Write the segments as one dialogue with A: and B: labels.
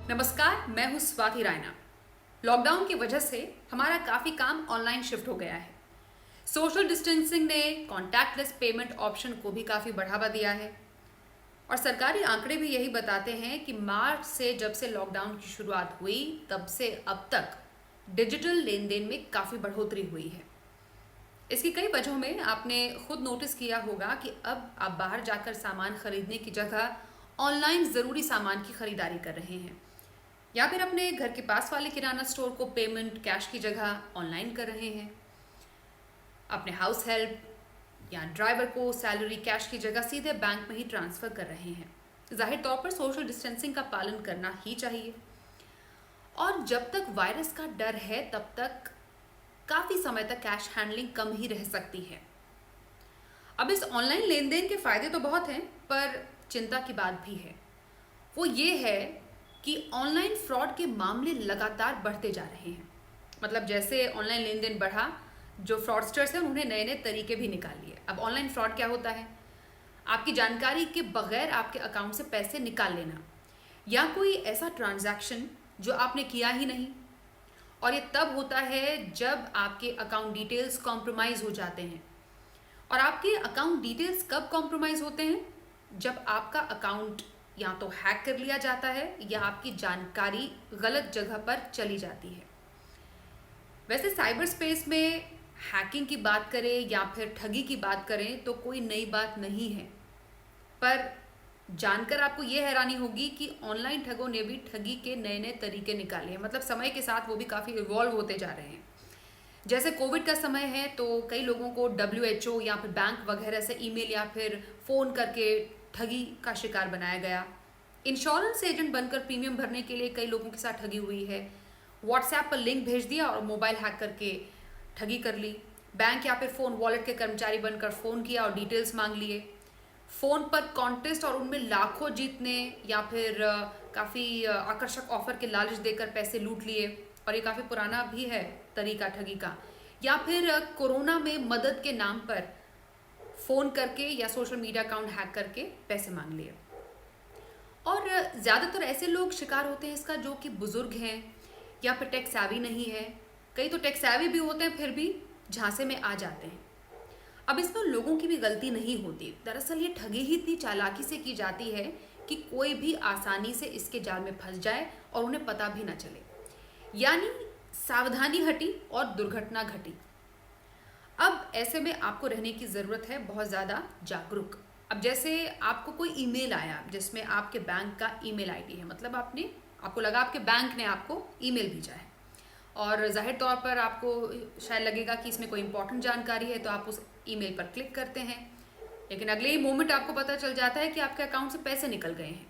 A: नमस्कार, मैं हूं स्वाति रायना। लॉकडाउन की वजह से हमारा काफ़ी काम ऑनलाइन शिफ्ट हो गया है। सोशल डिस्टेंसिंग ने कॉन्टैक्टलेस पेमेंट ऑप्शन को भी काफ़ी बढ़ावा दिया है और सरकारी आंकड़े भी यही बताते हैं कि मार्च से जब से लॉकडाउन की शुरुआत हुई तब से अब तक डिजिटल लेन देन में काफ़ी बढ़ोतरी हुई है। इसकी कई वजहों में आपने खुद नोटिस किया होगा कि अब आप बाहर जाकर सामान खरीदने की जगह ऑनलाइन ज़रूरी सामान की खरीदारी कर रहे हैं या फिर अपने घर के पास वाले किराना स्टोर को पेमेंट कैश की जगह ऑनलाइन कर रहे हैं। अपने हाउस हेल्प या ड्राइवर को सैलरी कैश की जगह सीधे बैंक में ही ट्रांसफ़र कर रहे हैं। जाहिर तौर पर सोशल डिस्टेंसिंग का पालन करना ही चाहिए और जब तक वायरस का डर है तब तक काफ़ी समय तक कैश हैंडलिंग कम ही रह सकती है। अब इस ऑनलाइन लेन देन के फ़ायदे तो बहुत हैं, पर चिंता की बात भी है। वो ये है कि ऑनलाइन फ्रॉड के मामले लगातार बढ़ते जा रहे हैं। मतलब जैसे ऑनलाइन लेन देन बढ़ा, जो फ्रॉडस्टर्स हैं उन्होंने नए नए तरीके भी निकाल लिए। अब ऑनलाइन फ्रॉड क्या होता है? आपकी जानकारी के बगैर आपके अकाउंट से पैसे निकाल लेना या कोई ऐसा ट्रांजैक्शन जो आपने किया ही नहीं। और ये तब होता है जब आपके अकाउंट डिटेल्स कॉम्प्रोमाइज़ हो जाते हैं। और आपके अकाउंट डिटेल्स कब कॉम्प्रोमाइज़ होते हैं? जब आपका अकाउंट या तो हैक कर लिया जाता है या आपकी जानकारी गलत जगह पर चली जाती है। वैसे साइबर स्पेस में हैकिंग की बात करें या फिर ठगी की बात करें तो कोई नई बात नहीं है, पर जानकर आपको ये हैरानी होगी कि ऑनलाइन ठगों ने भी ठगी के नए नए तरीके निकाले हैं। मतलब समय के साथ वो भी काफ़ी इवॉल्व होते जा रहे हैं। जैसे कोविड का समय है तो कई लोगों को WHO या फिर बैंक वगैरह से ईमेल या फिर फ़ोन करके ठगी का शिकार बनाया गया। इंश्योरेंस एजेंट बनकर प्रीमियम भरने के लिए कई लोगों के साथ ठगी हुई है। व्हाट्सएप पर लिंक भेज दिया और मोबाइल हैक करके ठगी कर ली। बैंक या फिर फ़ोन वॉलेट के कर्मचारी बनकर फ़ोन किया और डिटेल्स मांग लिए। फ़ोन पर कॉन्टेस्ट और उनमें लाखों जीतने या फिर काफ़ी आकर्षक ऑफर के लालच देकर पैसे लूट लिए। और ये काफ़ी पुराना भी है तरीका ठगी का। या फिर कोरोना में मदद के नाम पर फ़ोन करके या सोशल मीडिया अकाउंट हैक करके पैसे मांग लिए। और ज़्यादातर ऐसे लोग शिकार होते हैं इसका जो कि बुज़ुर्ग हैं या फिर टेक savvy नहीं है। कई तो टेक savvy भी होते हैं फिर भी झांसे में आ जाते हैं। अब इसमें लोगों की भी गलती नहीं होती। दरअसल ये ठगी ही इतनी चालाकी से की जाती है कि कोई भी आसानी से इसके जाल में फंस जाए और उन्हें पता भी ना चले। यानी सावधानी हटी और दुर्घटना घटी। अब ऐसे में आपको रहने की ज़रूरत है बहुत ज़्यादा जागरूक। अब जैसे आपको कोई ईमेल आया जिसमें आपके बैंक का ईमेल आईडी है, मतलब आपको लगा आपके बैंक ने आपको ईमेल भेजा है और जाहिर तौर पर आपको शायद लगेगा कि इसमें कोई इंपॉर्टेंट जानकारी है तो आप उस ईमेल पर क्लिक करते हैं, लेकिन अगले ही मोमेंट आपको पता चल जाता है कि आपके अकाउंट से पैसे निकल गए हैं।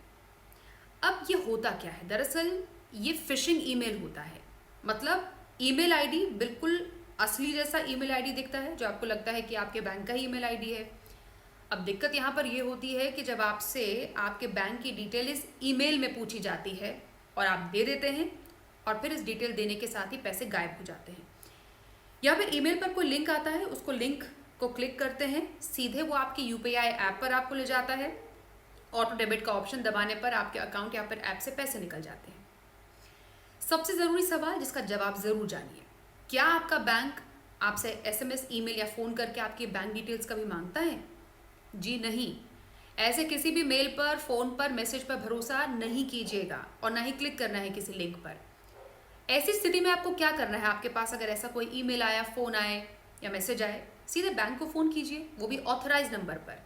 A: अब ये होता क्या है? दरअसल ये फिशिंग ईमेल होता है। मतलब ईमेल आईडी बिल्कुल असली जैसा ईमेल आईडी दिखता है जो आपको लगता है कि आपके बैंक का ही ईमेल आईडी है। अब दिक्कत यहाँ पर ये होती है कि जब आपसे आपके बैंक की डिटेल इस ईमेल में पूछी जाती है और आप दे देते हैं और फिर इस डिटेल देने के साथ ही पैसे गायब हो जाते हैं। या फिर ईमेल पर कोई लिंक आता है, उसको लिंक को क्लिक करते हैं, सीधे वो आपकी UPI ऐप पर आपको ले जाता है। ऑटो डेबिट का ऑप्शन दबाने पर आपके अकाउंट या फिर ऐप से पैसे निकल जाते हैं। सबसे ज़रूरी सवाल जिसका जवाब ज़रूर जानिए, क्या आपका बैंक आपसे SMS, ईमेल या फ़ोन करके आपकी बैंक डिटेल्स कभी मांगता है? जी नहीं। ऐसे किसी भी मेल पर, फ़ोन पर, मैसेज पर भरोसा नहीं कीजिएगा और ना ही क्लिक करना है किसी लिंक पर। ऐसी स्थिति में आपको क्या करना है? आपके पास अगर ऐसा कोई ईमेल आया, फ़ोन आए या मैसेज आए, सीधे बैंक को फ़ोन कीजिए, वो भी ऑथराइज नंबर पर।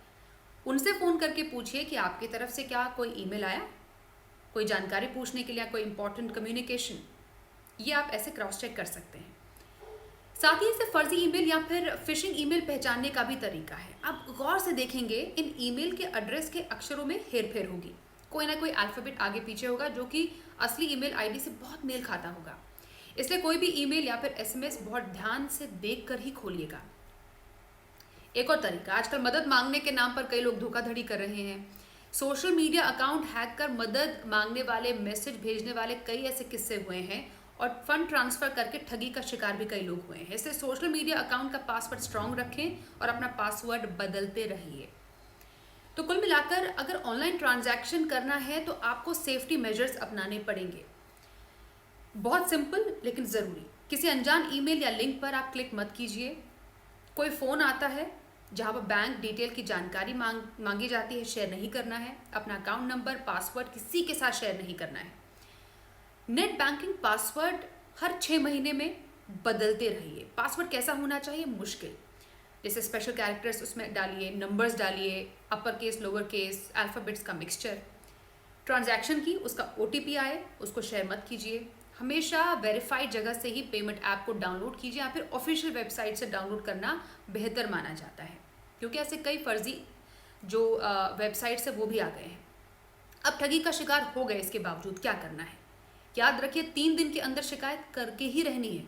A: उनसे फ़ोन करके पूछिए कि आपकी तरफ से क्या कोई ईमेल आया, कोई जानकारी पूछने के लिए, कोई इंपॉर्टेंट कम्युनिकेशन। ये आप ऐसे क्रॉस चेक कर सकते हैं। साथ ही इसे फर्जी ईमेल या फिर फिशिंग ईमेल पहचानने का भी तरीका है। आप गौर से देखेंगे इन ईमेल के एड्रेस के अक्षरों में हेरफेर होगी। कोई ना कोई अल्फ़ाबेट आगे पीछे होगा जो कि असली ईमेल आईडी से बहुत मेल खाता होगा। इसलिए कोई भी ईमेल या फिर SMS बहुत ध्यान से देख कर ही खोलिएगा। एक और तरीका, आजकल मदद मांगने के नाम पर कई लोग धोखाधड़ी कर रहे हैं। सोशल मीडिया अकाउंट हैक कर मदद मांगने वाले, मैसेज भेजने वाले कई ऐसे किस्से हुए हैं और फंड ट्रांसफ़र करके ठगी का शिकार भी कई लोग हुए हैं। इसलिए सोशल मीडिया अकाउंट का पासवर्ड स्ट्रॉन्ग रखें और अपना पासवर्ड बदलते रहिए। तो कुल मिलाकर अगर ऑनलाइन ट्रांजैक्शन करना है तो आपको सेफ्टी मेजर्स अपनाने पड़ेंगे। बहुत सिंपल लेकिन ज़रूरी। किसी अनजान ईमेल या लिंक पर आप क्लिक मत कीजिए। कोई फ़ोन आता है जहाँ पर बैंक डिटेल की जानकारी मांगी जाती है, शेयर नहीं करना है। अपना अकाउंट नंबर, पासवर्ड किसी के साथ शेयर नहीं करना है। नेट बैंकिंग पासवर्ड हर 6 महीने में बदलते रहिए। पासवर्ड कैसा होना चाहिए? मुश्किल, जैसे स्पेशल कैरेक्टर्स उसमें डालिए, नंबर्स डालिए, upper case, lower case, alphabets का मिक्सचर। ट्रांजैक्शन की उसका OTP आए उसको शेयर मत कीजिए। हमेशा वेरीफाइड जगह से ही पेमेंट ऐप को डाउनलोड कीजिए या फिर ऑफिशियल वेबसाइट से डाउनलोड करना बेहतर माना जाता है, क्योंकि ऐसे कई फर्जी जो वेबसाइट्स है वो भी आ गए हैं। अब ठगी का शिकार हो गए, इसके बावजूद क्या करना है? याद रखिए 3 दिन के अंदर शिकायत करके ही रहनी है।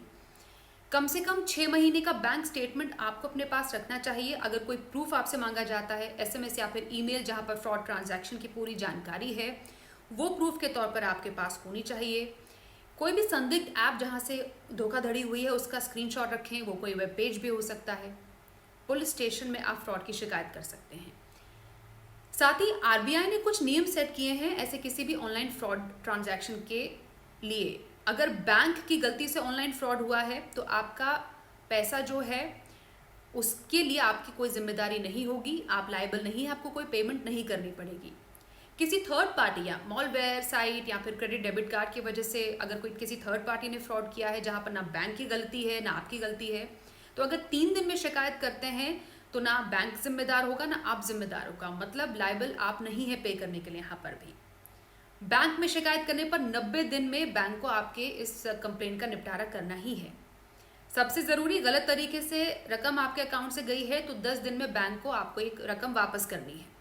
A: कम से कम 6 महीने का बैंक स्टेटमेंट आपको अपने पास रखना चाहिए। अगर कोई प्रूफ आपसे मांगा जाता है, SMS या फिर ईमेल जहां पर फ्रॉड ट्रांजैक्शन की पूरी जानकारी है, वो प्रूफ के तौर पर आपके पास होनी चाहिए। कोई भी संदिग्ध ऐप जहां से धोखाधड़ी हुई है उसका स्क्रीनशॉट रखें, वो कोई वेब पेज भी हो सकता है। पुलिस स्टेशन में आप फ्रॉड की शिकायत कर सकते हैं। साथ ही RBI ने कुछ नियम सेट किए हैं ऐसे किसी भी ऑनलाइन फ्रॉड ट्रांजैक्शन के लिए। अगर बैंक की गलती से ऑनलाइन फ्रॉड हुआ है तो आपका पैसा जो है उसके लिए आपकी कोई जिम्मेदारी नहीं होगी, आप लायबल नहीं है, आपको कोई पेमेंट नहीं करनी पड़ेगी। किसी थर्ड पार्टी या मॉलवेयर साइट या फिर क्रेडिट डेबिट कार्ड की वजह से अगर कोई किसी थर्ड पार्टी ने फ्रॉड किया है जहां पर ना बैंक की गलती है ना आपकी गलती है, तो अगर 3 दिन में शिकायत करते हैं तो ना बैंक जिम्मेदार होगा ना आप जिम्मेदार होगा, मतलब लायबल आप नहीं है पे करने के लिए। यहाँ पर भी बैंक में शिकायत करने पर 90 दिन में बैंक को आपके इस कंप्लेंट का निपटारा करना ही है। सबसे ज़रूरी, गलत तरीके से रकम आपके अकाउंट से गई है तो 10 दिन में बैंक को आपको एक रकम वापस करनी है।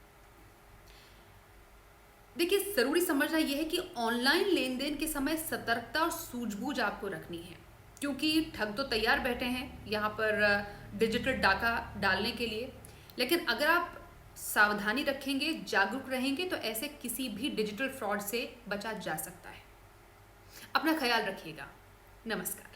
A: देखिए, ज़रूरी समझना यह है कि ऑनलाइन लेन देन के समय सतर्कता और सूझबूझ आपको रखनी है, क्योंकि ठग तो तैयार बैठे हैं यहाँ पर डिजिटल डाका डालने के लिए। लेकिन अगर आप सावधानी रखेंगे, जागरूक रहेंगे, तो ऐसे किसी भी डिजिटल फ्रॉड से बचा जा सकता है। अपना ख्याल रखिएगा। नमस्कार।